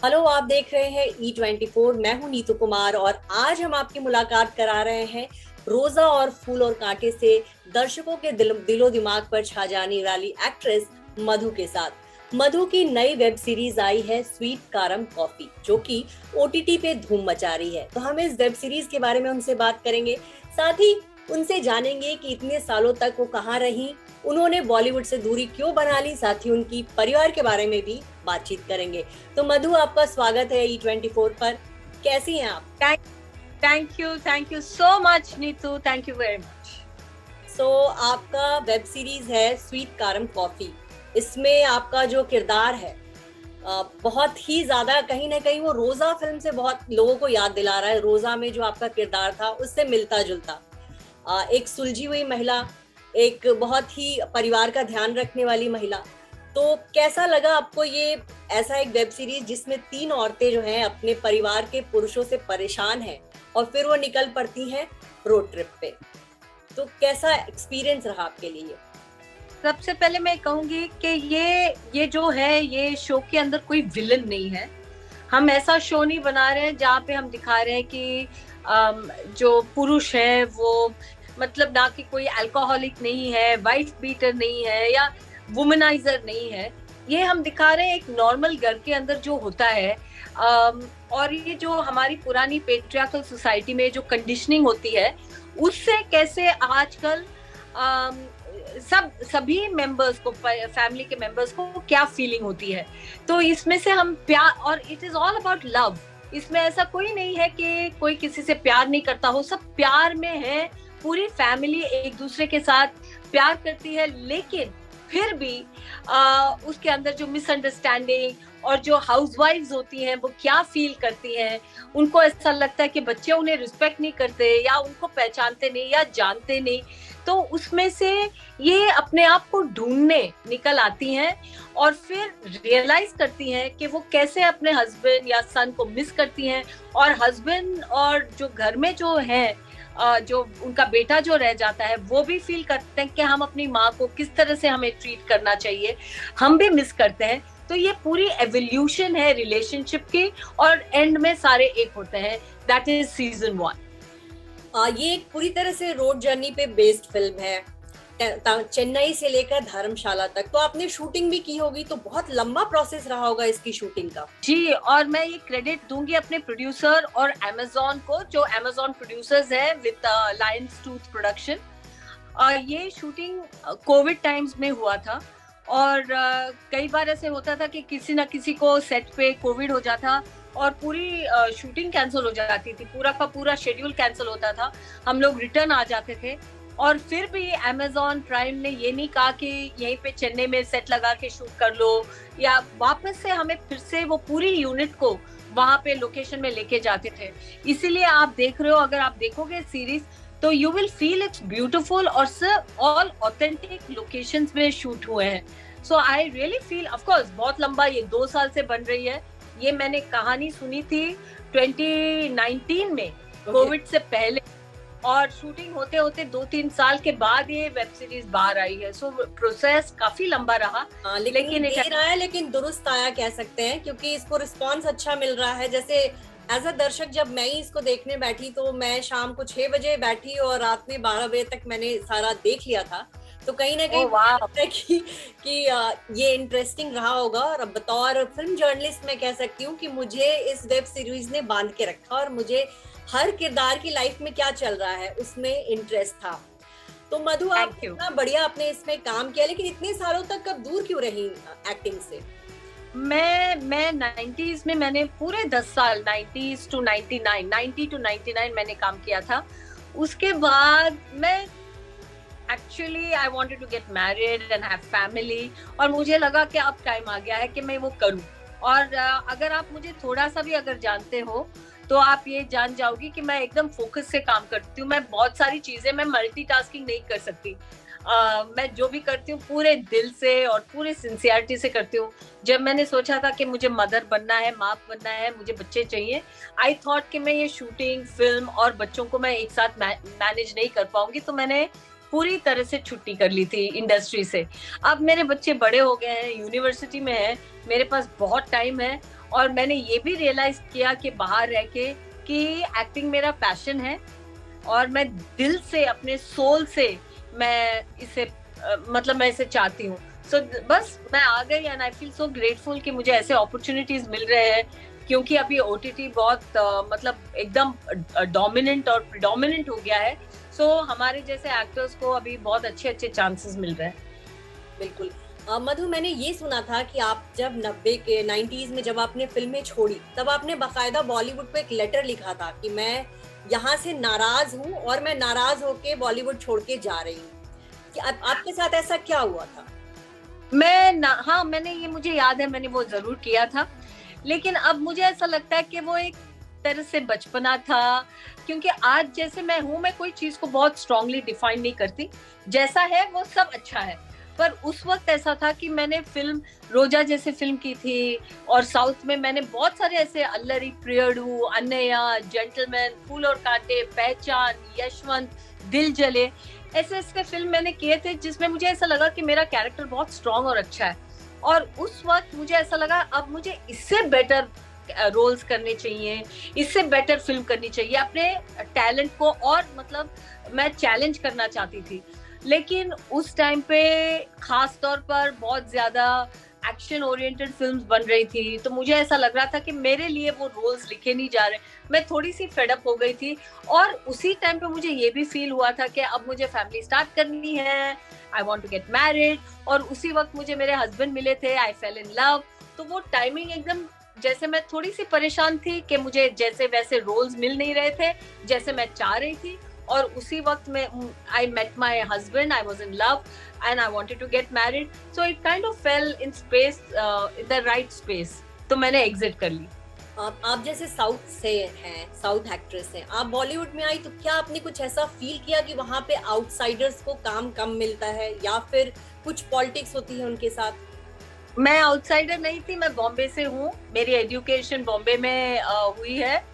Hello, आप देख रहे हैं E24। मैं हूं नीतू कुमार और आज हम आपकी मुलाकात करा रहे हैं रोजा और फूल और कांटे से दर्शकों के दिलो दिमाग पर छा जाने वाली एक्ट्रेस मधु के साथ। मधु की नई वेब सीरीज आई है स्वीट कारम कॉफी, जो कि OTT पे धूम मचा रही है। तो हम इस वेब सीरीज के बारे में उनसे बात करेंगे, साथ ही उनसे जानेंगे कि इतने सालों तक वो कहाँ रही, उन्होंने बॉलीवुड से दूरी क्यों बना ली, साथ ही उनकी परिवार के बारे में भी बातचीत करेंगे। तो मधु, आपका स्वागत है E24 पर। कैसी हैं आप? Thank you so much Neetu, thank you very much. आपका वेब सीरीज है स्वीट कारम कॉफी। इसमें आपका जो किरदार है बहुत ही ज्यादा कहीं ना कहीं वो रोजा फिल्म से बहुत लोगों को याद दिला रहा है। रोजा में जो आपका किरदार था उससे मिलता जुलता, एक सुलझी हुई महिला, एक बहुत ही परिवार का ध्यान रखने वाली महिला। तो कैसा लगा आपको ये ऐसा एक वेब सीरीज जिसमें 3 औरतें जो हैं अपने परिवार के पुरुषों से परेशान हैं और फिर वो निकल पड़ती हैं रोड ट्रिप पे? तो कैसा एक्सपीरियंस रहा आपके लिए? सबसे पहले मैं कहूंगी कि ये जो है, ये शो के अंदर कोई विलन नहीं है। हम ऐसा शो नहीं बना रहे हैं जहाँ पे हम दिखा रहे हैं कि जो पुरुष है वो मतलब ना कि कोई अल्कोहलिक नहीं है, वाइफ बीटर नहीं है या वुमनाइजर नहीं है। ये हम दिखा रहे हैं एक नॉर्मल घर के अंदर जो होता है। और ये जो हमारी पुरानी पेट्रियार्कल सोसाइटी में जो कंडीशनिंग होती है, उससे कैसे आजकल सभी मेंबर्स को, फैमिली के मेंबर्स को क्या फीलिंग होती है। तो इसमें से हम प्यार, और it is all about love. इसमें ऐसा कोई नहीं है कि कोई किसी से प्यार नहीं करता हो, सब प्यार में है। पूरी फैमिली एक दूसरे के साथ प्यार करती है, लेकिन फिर भी उसके अंदर जो मिसअंडरस्टैंडिंग और जो हाउसवाइफ्स होती हैं वो क्या फील करती हैं। उनको ऐसा लगता है कि बच्चे उन्हें रिस्पेक्ट नहीं करते या उनको पहचानते नहीं या जानते नहीं। तो उसमें से ये अपने आप को ढूंढने निकल आती हैं और फिर रियलाइज करती हैं कि वो कैसे अपने हस्बैंड या सन को मिस करती हैं। और हस्बैंड और जो घर में जो है, जो उनका बेटा जो रह जाता है, वो भी फील करते हैं कि हम अपनी माँ को किस तरह से हमें ट्रीट करना चाहिए, हम भी मिस करते हैं। तो ये पूरी एवोल्यूशन है रिलेशनशिप की, और एंड में सारे एक होते हैं। That is season 1। ये एक पूरी तरह से रोड जर्नी पे बेस्ड फिल्म है, चेन्नई से लेकर धर्मशाला तक। तो आपने शूटिंग भी की होगी, तो बहुत लंबा प्रोसेस रहा होगा इसकी शूटिंग का। जी, और मैं ये क्रेडिट दूंगी अपने प्रोड्यूसर और अमेजोन को, जो अमेजोन प्रोड्यूसर्स है विद लायंस टूथ प्रोडक्शन। ये शूटिंग कोविड टाइम्स में हुआ था, और कई बार ऐसे होता था कि किसी ना किसी को सेट पे कोविड हो जाता और पूरी शूटिंग कैंसिल हो जाती थी, पूरा का पूरा शेड्यूल कैंसिल होता था, हम लोग रिटर्न आ जाते थे। और फिर भी अमेजॉन प्राइम ने ये नहीं कहा कि यहीं पे चेन्नई में सेट लगा के शूट कर लो, या वापस से हमें फिर से वो पूरी यूनिट को वहां पे लोकेशन में लेके जाते थे। इसीलिए आप देख रहे हो, अगर आप देखोगे सीरीज तो you will feel it's beautiful, और सिर्फ ऑल ऑथेंटिक लोकेशंस में शूट हुए हैं। So I really feel, of course बहुत लंबा, ये 2 साल से बन रही है। ये मैंने कहानी सुनी थी 2019 में, कोविड से पहले, और शूटिंग होते होते 2-3 साल के बाद ये वेब सीरीज बाहर आई है। सो प्रोसेस काफी लंबा रहा, लेकिन देर आया लेकिन दुरुस्त आया कह सकते हैं, क्योंकि इसको रिस्पांस अच्छा मिल रहा है। जैसे एज अ दर्शक जब मैं ही इसको देखने बैठी, तो मैं शाम को 6 बजे बैठी और रात में 12 बजे तक मैंने सारा देख लिया था। तो कहीं ना कहीं लगता है कि ये इंटरेस्टिंग रहा होगा। और बतौर फिल्म जर्नलिस्ट मैं कह सकती हूँ कि मुझे इस वेब सीरीज ने बांध के रखा, और मुझे हर किरदार की लाइफ में क्या चल रहा है उसमें इंटरेस्ट था। तो मधु, आप इतना बढ़िया आपने इसमें काम किया, लेकिन इतने सालों तक कब दूर क्यों रही एक्टिंग से? मैं 90s में, मैंने पूरे 10 साल 90s to 99, 90 to 99 मैंने काम किया था। उसके बाद मैं actually I wanted to get married and have family, और मुझे लगा कि अब टाइम आ गया है कि मैं वो करूं। और अगर आप मुझे थोड़ा सा भी अगर जानते हो तो आप ये जान जाओगी कि मैं एकदम फोकस से काम करती हूँ। मैं बहुत सारी चीजें, मैं मल्टीटास्किंग नहीं कर सकती। मैं जो भी करती हूँ पूरे दिल से और पूरे सिंसियरिटी से करती हूँ। जब मैंने सोचा था कि मुझे मदर बनना है, माँ बनना है, मुझे बच्चे चाहिए, आई थॉट कि मैं ये शूटिंग, फिल्म और बच्चों को मैं एक साथ मैनेज नहीं कर पाऊंगी। तो मैंने पूरी तरह से छुट्टी कर ली थी इंडस्ट्री से। अब मेरे बच्चे बड़े हो गए हैं, यूनिवर्सिटी में है, मेरे पास बहुत टाइम है, और मैंने ये भी रियलाइज किया कि बाहर रह के कि एक्टिंग मेरा पैशन है और मैं दिल से, अपने सोल से मैं इसे मतलब मैं इसे चाहती हूँ। सो बस मैं आ गई and I feel so grateful कि मुझे ऐसे अपॉर्चुनिटीज मिल रहे हैं, क्योंकि अभी ओटीटी बहुत मतलब एकदम डोमिनेंट और प्रिडोमिनेंट हो गया है। सो हमारे जैसे एक्टर्स को अभी बहुत अच्छे अच्छे चांसेस मिल रहे हैं। बिल्कुल। मधु, मैंने ये सुना था कि आप जब 90 के 90s में जब आपने फिल्में छोड़ी, तब आपने बाकायदा बॉलीवुड को एक लेटर लिखा था कि मैं यहाँ से नाराज हूँ और मैं नाराज होके बॉलीवुड छोड़ के जा रही हूँ। कि आपके साथ ऐसा क्या हुआ था? हाँ, मैंने ये, मुझे याद है, मैंने वो जरूर किया था। लेकिन अब मुझे ऐसा लगता है कि वो एक तरह से बचपना था, क्योंकि आज जैसे मैं हूँ, मैं कोई चीज को बहुत स्ट्रांगली डिफाइन नहीं करती। जैसा है वो सब अच्छा है। पर उस वक्त ऐसा था कि मैंने फिल्म रोजा जैसे फिल्म की थी, और साउथ में मैंने बहुत सारे ऐसे अल्लरी, प्रियडू, अन्नैया, जेंटलमैन, फूल और कांटे, पहचान, यशवंत, दिल जले, ऐसे ऐसे फिल्म मैंने किए थे जिसमें मुझे ऐसा लगा कि मेरा कैरेक्टर बहुत स्ट्रांग और अच्छा है। और उस वक्त मुझे ऐसा लगा अब मुझे इससे बेटर रोल्स करने चाहिए, इससे बेटर फिल्म करनी चाहिए, अपने टैलेंट को और मतलब मैं चैलेंज करना चाहती थी। लेकिन उस टाइम पे खास तौर पर बहुत ज्यादा एक्शन ओरिएंटेड फिल्म्स बन रही थी, तो मुझे ऐसा लग रहा था कि मेरे लिए वो रोल्स लिखे नहीं जा रहे। मैं थोड़ी सी फेडअप हो गई थी, और उसी टाइम पे मुझे ये भी फील हुआ था कि अब मुझे फैमिली स्टार्ट करनी है, I want to get married. और उसी वक्त मुझे मेरे हस्बैंड मिले थे, आई फेल इन लव। तो वो टाइमिंग एकदम, जैसे मैं थोड़ी सी परेशान थी कि मुझे जैसे वैसे रोल्स मिल नहीं रहे थे जैसे मैं चाह रही थी। और उसी वक्त में I met my husband, I was in love and I wanted to get married, so it kind of fell in space, in the right space, तो मैंने एग्जिट कर ली। आप जैसे साउथ से हैं, साउथ एक्ट्रेस हैं, आप बॉलीवुड में आई तो क्या आपने कुछ ऐसा फील किया कि वहाँ पे आउटसाइडर्स को काम कम मिलता है, या फिर कुछ पॉलिटिक्स होती है उनके साथ? मैं आउटसाइडर नहीं थी, मैं बॉम्बे से हूँ। मेरी एजुकेशन बॉम्बे में हुई है,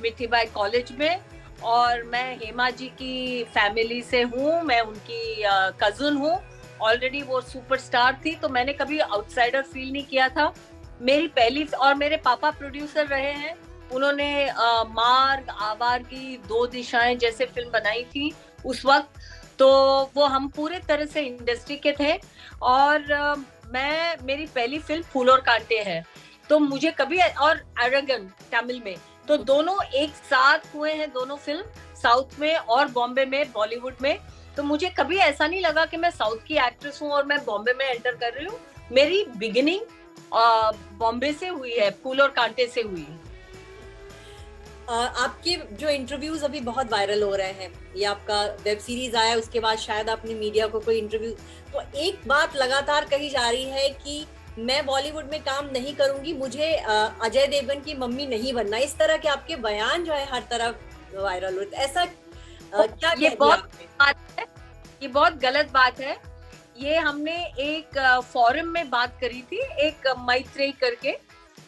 मिठीबाई कॉलेज में। और मैं हेमा जी की फैमिली से हूँ, मैं उनकी कजन हूँ। ऑलरेडी वो सुपरस्टार थी, तो मैंने कभी आउटसाइडर फील नहीं किया था। मेरी पहली, और मेरे पापा प्रोड्यूसर रहे हैं, उन्होंने मार्ग, आवारगी, दो दिशाएं जैसे फिल्म बनाई थी उस वक्त। तो वो हम पूरे तरह से इंडस्ट्री के थे। और मेरी पहली फिल्म फूल और कांटे है, तो मुझे कभी, और अरगन तमिल में, तो दोनों एक साथ हुए हैं, दोनों फिल्म साउथ में और बॉम्बे में, बॉलीवुड में। तो मुझे कभी ऐसा नहीं लगा कि मैं साउथ की एक्ट्रेस हूँ और मैं बॉम्बे में एंटर कर रही हूँ। मेरी बिगिनिंग बॉम्बे से हुई है, फूल और कांटे से हुई है। आपके जो इंटरव्यूज अभी बहुत वायरल हो रहे हैं, ये आपका वेब सीरीज आया, उसके बाद शायद आपने मीडिया को कोई इंटरव्यू, तो एक बात लगातार कही जा रही है कि मैं बॉलीवुड में काम नहीं करूंगी, मुझे अजय देवगन की मम्मी नहीं बनना। इस तरह के आपके बयान जो है हर तरफ वायरल होते, ऐसा क्या? ये बहुत बात है, ये बहुत गलत बात है। ये हमने एक फोरम में बात करी थी, एक मैत्रेयी करके,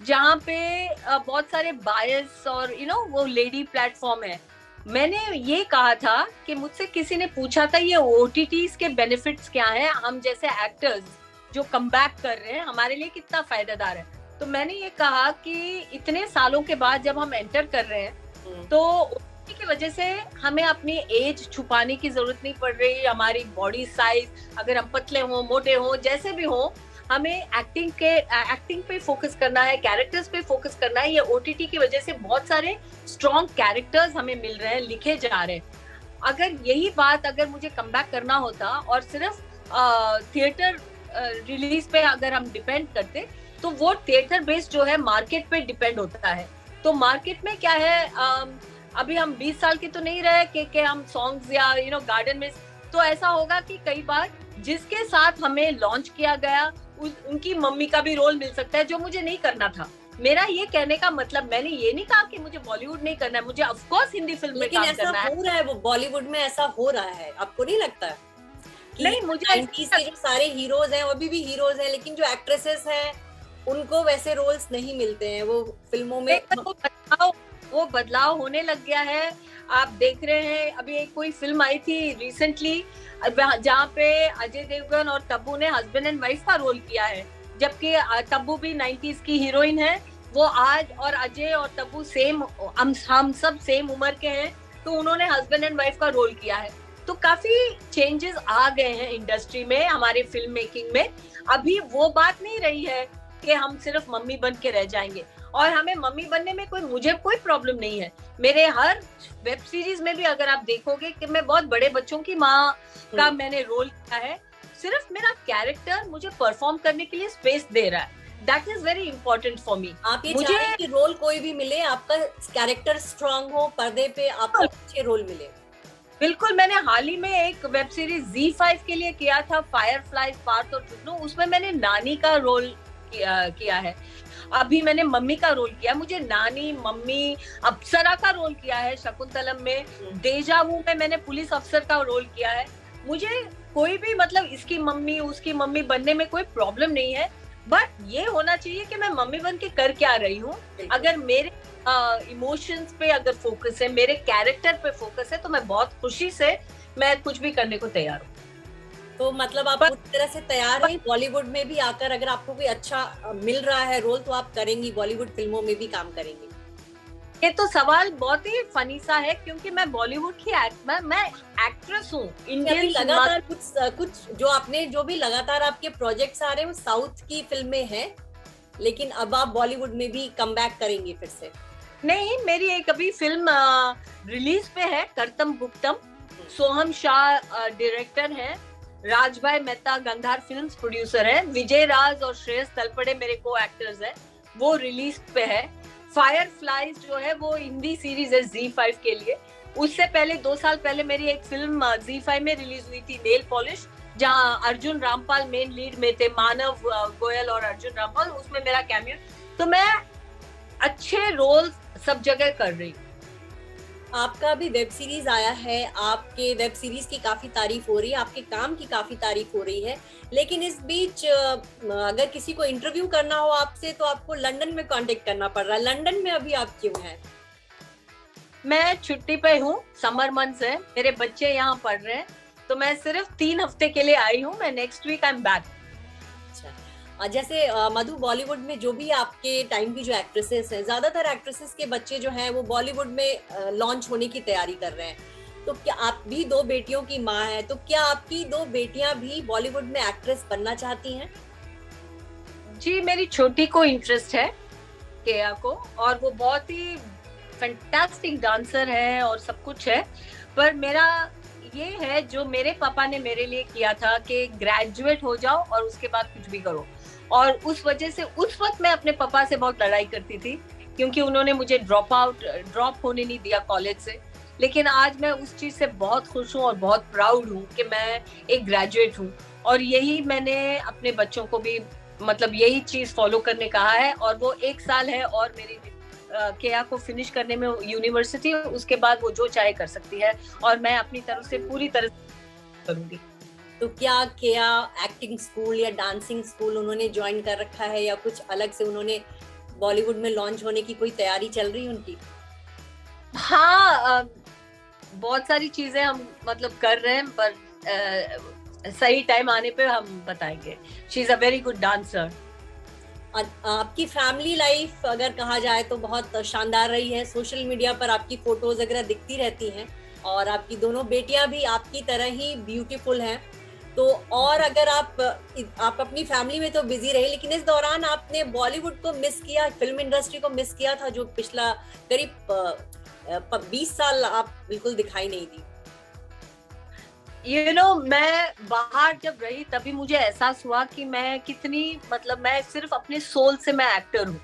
जहाँ पे बहुत सारे बायस और वो लेडी प्लेटफॉर्म है। मैंने ये कहा था कि मुझसे किसी ने पूछा था ये ओटीटीज के बेनिफिट्स क्या हैं, हम जैसे एक्टर्स जो कम बैक कर रहे हैं हमारे लिए कितना फायदेदार है। तो मैंने ये कहा कि इतने सालों के बाद जब हम एंटर कर रहे हैं, तो ओटीटी की वजह से हमें अपनी एज छुपाने की जरूरत नहीं पड़ रही। हमारी बॉडी साइज, अगर हम पतले हों, मोटे हों, जैसे भी हों, हमें एक्टिंग पे फोकस करना है, कैरेक्टर्स पे फोकस करना है। ये ओटीटी की वजह से बहुत सारे स्ट्रॉन्ग कैरेक्टर्स हमें मिल रहे हैं, लिखे जा रहे हैं। अगर यही बात अगर मुझे कमबैक करना होता और सिर्फ थिएटर रिलीज पे अगर हम डिपेंड करते, तो वो थिएटर बेस्ड जो है मार्केट पे डिपेंड होता है। तो मार्केट में क्या है, अभी हम 20 साल के तो नहीं रहे कि हम सॉन्ग्स या गार्डन में, तो ऐसा होगा कि कई बार जिसके साथ हमें लॉन्च किया गया उनकी मम्मी का भी रोल मिल सकता है, जो मुझे नहीं करना था। मेरा ये कहने का मतलब, मैंने ये नहीं कहा कि मुझे बॉलीवुड नहीं करना है, मुझे ऑफ कोर्स हिंदी फिल्म में काम करना है। लेकिन ऐसा हो रहा है, वो बॉलीवुड में ऐसा हो रहा है, आपको नहीं लगता कि नहीं, मुझे 90s के जो सारे हीरोज हैं, अभी भी हीरोज हैं, लेकिन जो एक्ट्रेसेस हैं उनको वैसे रोल्स नहीं मिलते हैं वो फिल्मों में। वो बदलाव होने लग गया है। आप देख रहे हैं, अभी एक कोई फिल्म आई थी रिसेंटली जहाँ पे अजय देवगन और तब्बू ने हस्बैंड एंड वाइफ का रोल किया है। जबकि तब्बू भी 90s की हीरोइन है। वो आज, और अजय और तब्बू सेम, हम सब सेम उम्र के हैं, तो उन्होंने हस्बैंड एंड वाइफ का रोल किया है। तो काफी चेंजेस आ गए हैं इंडस्ट्री में, हमारे फिल्म मेकिंग में। अभी वो बात नहीं रही है कि हम सिर्फ मम्मी बन के रह जाएंगे, और हमें मम्मी बनने में मुझे कोई प्रॉब्लम नहीं है। मेरे हर वेब सीरीज में भी अगर आप देखोगे कि मैं बहुत बड़े बच्चों की माँ का मैंने रोल किया है, सिर्फ मेरा कैरेक्टर मुझे परफॉर्म करने के लिए स्पेस दे रहा है। That is very important for me. आप ये चाह रहे हैं कि रोल कोई भी मिले, आपका कैरेक्टर स्ट्रांग हो, पर्दे पे आपको अच्छे रोल मिले। बिल्कुल। मैंने हाल ही में एक वेब सीरीज ZEE5 के लिए किया था, फायरफ्लाइज पार्थ और जुगनू, उसमें मैंने नानी का रोल किया है। अभी मैंने मम्मी का रोल किया। मुझे नानी, मम्मी, अप्सरा का रोल किया है शकुंतलम में। डेजावू में मैंने पुलिस अफसर का रोल किया है। मुझे कोई भी मतलब इसकी मम्मी उसकी मम्मी बनने में कोई प्रॉब्लम नहीं है, बट ये होना चाहिए कि मैं मम्मी बन के कर क्या रही हूँ। अगर मेरे इमोशंस पे अगर फोकस है, मेरे कैरेक्टर पे फोकस है, तो मैं बहुत खुशी से मैं कुछ भी करने को तैयार हूँ। तो मतलब आप पूरी तरह से तैयार हैं बॉलीवुड में भी आकर, अगर आपको कोई अच्छा मिल रहा है रोल तो आप करेंगी, बॉलीवुड फिल्मों में भी काम करेंगी? ये तो सवाल बहुत ही फनी सा है, क्योंकि मैं बॉलीवुड की मैं एक्ट्रेस हूँ। इंडियन लगातार कुछ जो भी लगातार आपके प्रोजेक्ट्स आ रहे हैं वो साउथ की फिल्में हैं, लेकिन अब आप बॉलीवुड में भी कम बैक करेंगी फिर से? नहीं, मेरी एक अभी फिल्म रिलीज पे है, करतम गुप्तम। सोहम शाह डायरेक्टर है, राजभाई मेहता गंधार फिल्म्स प्रोड्यूसर है, विजय राज और श्रेयस तलपड़े मेरे को एक्टर्स हैं। वो रिलीज पे है। फायरफ्लाइज जो है वो हिंदी सीरीज है ZEE5 के लिए। उससे पहले 2 साल पहले मेरी एक फिल्म ZEE5 में रिलीज हुई थी, नेल पॉलिश, जहां अर्जुन रामपाल मेन लीड में थे, मानव गोयल और अर्जुन रामपाल, उसमें मेरा कैमियो। तो मैं अच्छे रोल सब जगह कर रही हूँ। आपका भी वेब सीरीज आया है, आपके वेब सीरीज की काफी तारीफ हो रही है, आपके काम की काफी तारीफ हो रही है, लेकिन इस बीच अगर किसी को इंटरव्यू करना हो आपसे तो आपको लंदन में कांटेक्ट करना पड़ रहा है। लंदन में अभी आप क्यों हैं? मैं छुट्टी पे हूँ, समर मंथ्स है, मेरे बच्चे यहाँ पढ़ रहे हैं, तो मैं सिर्फ 3 हफ्ते के लिए आई हूँ। मैं next week I am back. जैसे मधु, बॉलीवुड में जो भी आपके टाइम की जो एक्ट्रेसेस हैं, ज्यादातर एक्ट्रेसेस के बच्चे जो हैं वो बॉलीवुड में लॉन्च होने की तैयारी कर रहे हैं। तो क्या आप भी 2 बेटियों की माँ हैं, तो क्या आपकी 2 बेटियां भी बॉलीवुड में एक्ट्रेस बनना चाहती हैं? जी, मेरी छोटी को इंटरेस्ट है, केया को, और वो बहुत ही फैंटास्टिक डांसर है और सब कुछ है। पर मेरा ये है, जो मेरे पापा ने मेरे लिए किया था कि ग्रेजुएट हो जाओ और उसके बाद कुछ भी करो, और उस वजह से उस वक्त मैं अपने पापा से बहुत लड़ाई करती थी, क्योंकि उन्होंने मुझे ड्रॉप होने नहीं दिया कॉलेज से। लेकिन आज मैं उस चीज से बहुत खुश हूँ और बहुत प्राउड हूँ कि मैं एक ग्रेजुएट हूँ, और यही मैंने अपने बच्चों को भी मतलब यही चीज फॉलो करने कहा है। और वो 1 साल है और मेरी केया को फिनिश करने में यूनिवर्सिटी, उसके बाद वो जो चाहे कर सकती है, और मैं अपनी तरफ से पूरी तरह करूंगी। तो क्या केया एक्टिंग स्कूल या डांसिंग स्कूल उन्होंने ज्वाइन कर रखा है, या कुछ अलग से उन्होंने बॉलीवुड में लॉन्च होने की कोई तैयारी चल रही है उनकी? हाँ, बहुत सारी चीजें हम मतलब कर रहे हैं, पर सही टाइम आने पे हम बताएंगे। She is a very good dancer. आपकी फैमिली लाइफ अगर कहा जाए तो बहुत शानदार रही है। सोशल मीडिया पर आपकी फोटोज वगैरह दिखती रहती हैं, और आपकी दोनों बेटियां भी आपकी तरह ही ब्यूटीफुल हैं। तो और अगर आप अपनी फैमिली में तो बिजी रहे, लेकिन इस दौरान आपने बॉलीवुड को मिस किया, फिल्म इंडस्ट्री को मिस किया था, जो पिछला करीब 20 साल आप बिल्कुल दिखाई नहीं दी। मैं बाहर जब रही तभी मुझे एहसास हुआ कि मैं कितनी मतलब मैं सिर्फ अपने सोल से मैं एक्टर हूँ।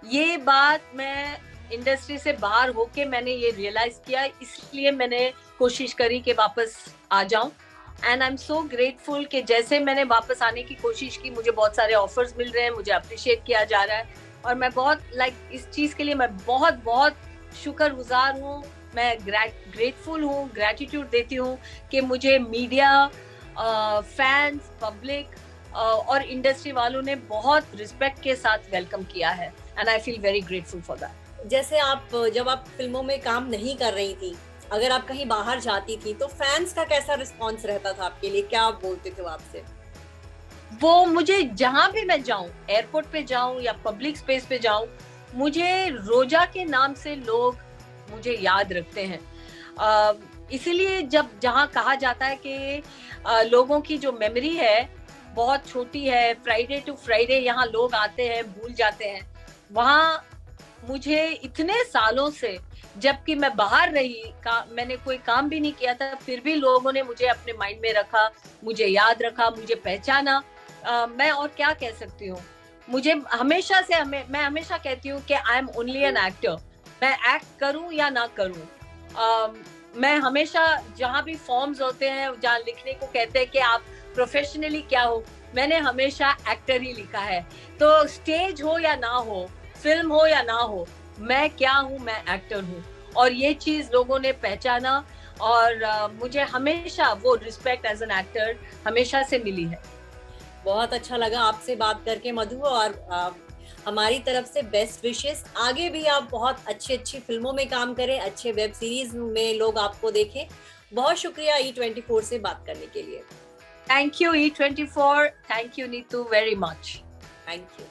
ये बात मैं इंडस्ट्री से बाहर होके मैंने ये रियलाइज किया, इसलिए मैंने कोशिश करी कि वापस आ जाऊं। And I am so grateful कि जैसे मैंने वापस आने की कोशिश की, मुझे बहुत सारे ऑफर्स मिल रहे हैं, मुझे अप्रिशिएट किया जा रहा है, और मैं बहुत इस चीज के लिए मैं बहुत बहुत शुक्रगुजार हूँ। मैं ग्रेटफुल हूँ, ग्रेटिट्यूड देती हूँ कि मुझे मीडिया, फैंस, पब्लिक और इंडस्ट्री वालों ने बहुत रिस्पेक्ट के साथ वेलकम किया है, and I feel very grateful for that. जैसे जब आप फिल्मों में काम नहीं कर रही थी, अगर आप कहीं बाहर जाती थी तो फैंस का कैसा रिस्पॉन्स रहता था आपके लिए? क्या आप बोलते थे आपसे? वो मुझे जहां भी मैं जाऊं, एयरपोर्ट पे जाऊं या पब्लिक स्पेस पे जाऊं, मुझे रोजा के नाम से लोग मुझे याद रखते हैं। इसीलिए जब जहां कहा जाता है कि लोगों की जो मेमोरी है बहुत छोटी है, फ्राइडे टू फ्राइडे यहाँ लोग आते हैं, भूल जाते हैं, वहाँ मुझे इतने सालों से, जबकि मैं बाहर रही, मैंने कोई काम भी नहीं किया था, फिर भी लोगों ने मुझे अपने माइंड में रखा, मुझे याद रखा, मुझे पहचाना। मैं और क्या कह सकती हूँ। मुझे हमेशा से मैं हमेशा कहती हूँ कि I am only an actor. मैं एक्ट करूँ या ना करूँ, मैं हमेशा जहाँ भी फॉर्म्स होते हैं जहाँ लिखने को कहते हैं कि आप प्रोफेशनली क्या हो, मैंने हमेशा एक्टर ही लिखा है। तो स्टेज हो या ना हो, फिल्म हो या ना हो, मैं क्या हूँ, मैं एक्टर हूँ। और ये चीज लोगों ने पहचाना और मुझे हमेशा वो रिस्पेक्ट एज एन एक्टर हमेशा से मिली है। बहुत अच्छा लगा आपसे बात करके मधु, और हमारी तरफ से बेस्ट विशेस। आगे भी आप बहुत अच्छी फिल्मों में काम करें, अच्छे वेब सीरीज में लोग आपको देखें। बहुत शुक्रिया E24 से बात करने के लिए। Thank you E24, thank you Neetu very much. Thank you.